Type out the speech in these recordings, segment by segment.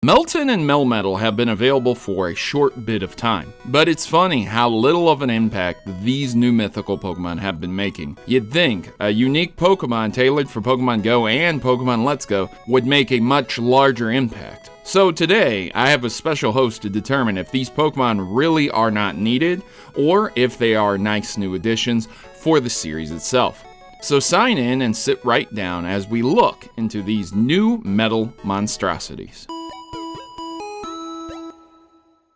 Meltan and Melmetal have been available for a short bit of time, but it's funny how little of an impact these new mythical Pokemon have been making. You'd think a unique Pokemon tailored for Pokemon Go and Pokemon Let's Go would make a much larger impact. So today, I have a special host to determine if these Pokemon really are not needed, or if they are nice new additions for the series itself. So sign in and sit right down as we look into these new metal monstrosities.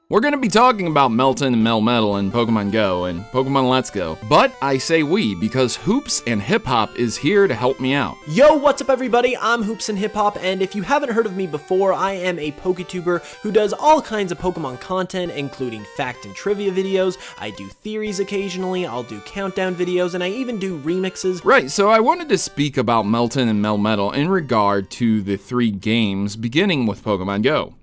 We're going to be talking about Meltan and Melmetal in Pokemon Go and Pokemon Let's Go, but I say we because Hoops and Hip Hop is here to help me out. Yo, what's up everybody? I'm Hoops and Hip Hop, and if you haven't heard of me before, I am a PokeTuber who does all kinds of Pokemon content, including fact and trivia videos. I do theories occasionally, I'll do countdown videos, and I even do remixes. Right, so I wanted to speak about Meltan and Melmetal in regard to the 3 games, beginning with Pokemon Go.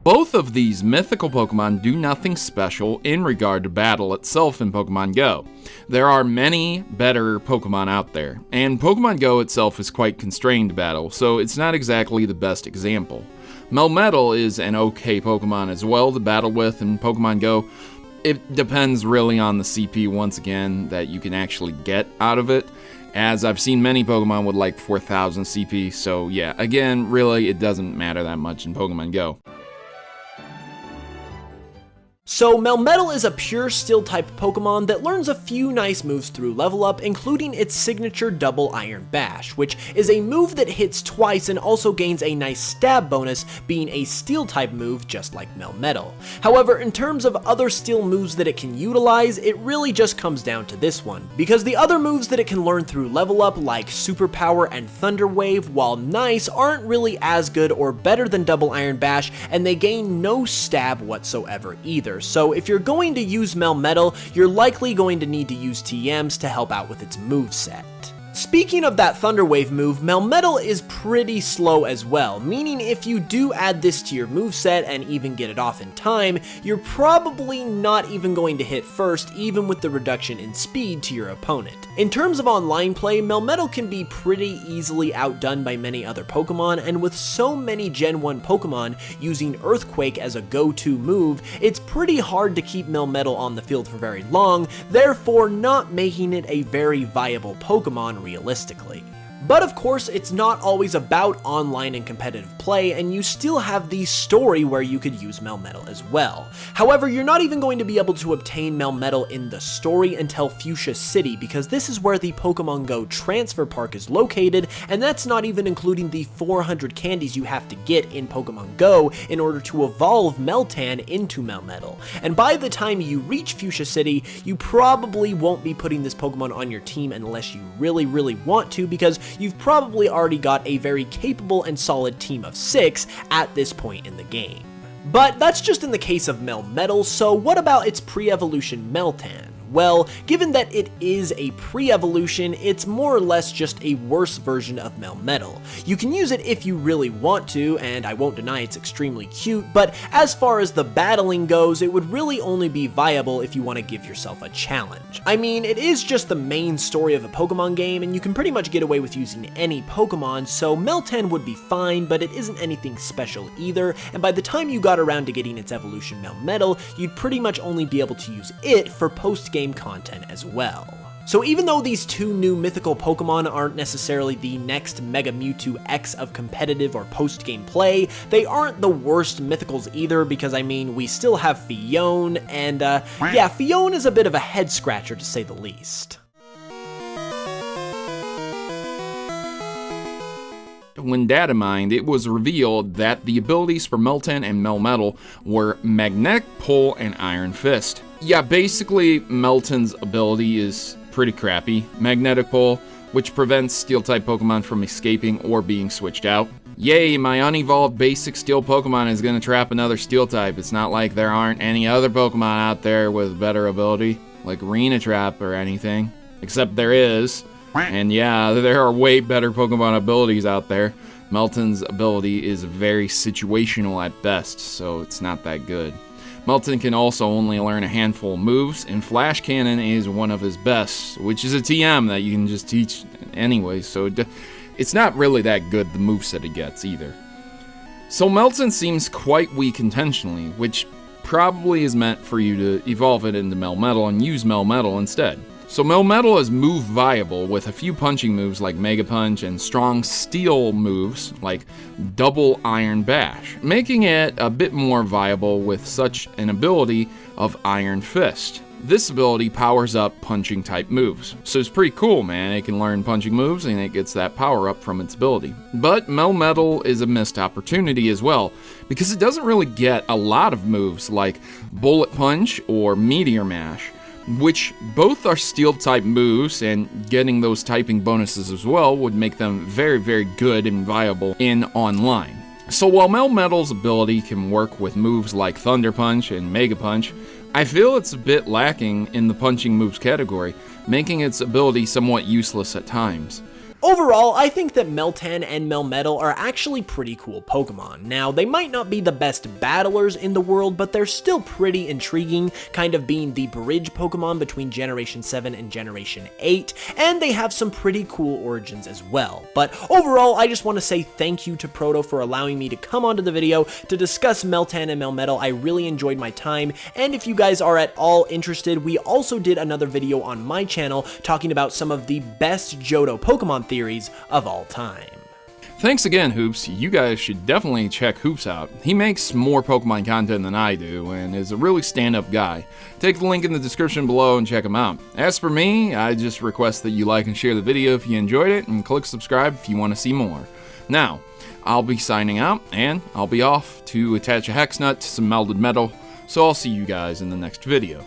Both of these mythical Pokemon do nothing special in regard to battle itself in Pokemon Go. There are many better Pokemon out there, and Pokemon Go itself is quite constrained to battle, so it's not exactly the best example. Melmetal is an okay Pokemon as well to battle with in Pokemon Go. It depends really on the CP once again that you can actually get out of it, as I've seen many Pokemon with like 4,000 CP, so yeah, again, really it doesn't matter that much in Pokemon Go. So Melmetal is a pure Steel-type Pokemon that learns a few nice moves through level up, including its signature Double Iron Bash, which is a move that hits twice and also gains a nice stab bonus, being a Steel-type move just like Melmetal. However, in terms of other Steel moves that it can utilize, it really just comes down to this one, because the other moves that it can learn through level up, like Superpower and Thunder Wave, while nice, aren't really as good or better than Double Iron Bash, and they gain no stab whatsoever either. So if you're going to use Melmetal, you're likely going to need to use TMs to help out with its moveset. Speaking of that Thunder Wave move, Melmetal is pretty slow as well, meaning if you do add this to your moveset and even get it off in time, you're probably not even going to hit first, even with the reduction in speed to your opponent. In terms of online play, Melmetal can be pretty easily outdone by many other Pokemon, and with so many Gen 1 Pokemon using Earthquake as a go-to move, it's pretty hard to keep Melmetal on the field for very long, therefore not making it a very viable Pokemon realistically. But of course, it's not always about online and competitive play, and you still have the story where you could use Melmetal as well. However, you're not even going to be able to obtain Melmetal in the story until Fuchsia City, because this is where the Pokemon Go Transfer Park is located, and that's not even including the 400 candies you have to get in Pokemon Go in order to evolve Meltan into Melmetal. And by the time you reach Fuchsia City, you probably won't be putting this Pokemon on your team unless you really want to, because you've probably already got a very capable and solid team of 6 at this point in the game. But that's just in the case of Melmetal, so what about its pre-evolution Meltan? Well, given that it is a pre-evolution, it's more or less just a worse version of Melmetal. You can use it if you really want to, and I won't deny it's extremely cute, but as far as the battling goes, it would really only be viable if you want to give yourself a challenge. I mean, it is just the main story of a Pokemon game, and you can pretty much get away with using any Pokemon, so Meltan would be fine, but it isn't anything special either, and by the time you got around to getting its evolution Melmetal, you'd pretty much only be able to use it for post-game content as well. So even though these 2 new mythical Pokemon aren't necessarily the next Mega Mewtwo X of competitive or post-game play, they aren't the worst mythicals either, because I mean, we still have Fione, and yeah, Fione is a bit of a head scratcher to say the least. When data mined, it was revealed that the abilities for Meltan and Melmetal were Magnetic Pull and Iron Fist. Yeah, basically, Meltan's ability is pretty crappy. Magnetic Pull, which prevents Steel-type Pokemon from escaping or being switched out. Yay, my unevolved basic Steel Pokemon is gonna trap another Steel-type. It's not like there aren't any other Pokemon out there with better ability, like Arena Trap or anything. Except there is. And yeah, there are way better Pokemon abilities out there. Meltan's ability is very situational at best, so it's not that good. Meltan can also only learn a handful of moves, and Flash Cannon is one of his best, which is a TM that you can just teach anyway, so it's not really that good, the moveset it gets, either. So Meltan seems quite weak intentionally, which probably is meant for you to evolve it into Melmetal and use Melmetal instead. So Melmetal is move viable with a few punching moves like Mega Punch and strong steel moves like Double Iron Bash, making it a bit more viable with such an ability of Iron Fist. This ability powers up punching type moves. So it's pretty cool, man. It can learn punching moves and it gets that power up from its ability. But Melmetal is a missed opportunity as well, because it doesn't really get a lot of moves like Bullet Punch or Meteor Mash, which both are steel type moves, and getting those typing bonuses as well would make them very, very good and viable in online. So while Melmetal's ability can work with moves like Thunder Punch and Mega Punch, I feel it's a bit lacking in the punching moves category, making its ability somewhat useless at times. Overall, I think that Meltan and Melmetal are actually pretty cool Pokemon. Now, they might not be the best battlers in the world, but they're still pretty intriguing, kind of being the bridge Pokemon between Generation 7 and Generation 8, and they have some pretty cool origins as well. But overall, I just want to say thank you to Proto for allowing me to come onto the video to discuss Meltan and Melmetal. I really enjoyed my time, and if you guys are at all interested, we also did another video on my channel talking about some of the best Johto Pokemon theories of all time. Thanks again, Hoops. You guys should definitely check Hoops out. He makes more Pokemon content than I do and is a really stand-up guy. Take the link in the description below and check him out. As for me, I just request that you like and share the video if you enjoyed it, and click subscribe if you want to see more. Now, I'll be signing out, and I'll be off to attach a hex nut to some melted metal, so I'll see you guys in the next video.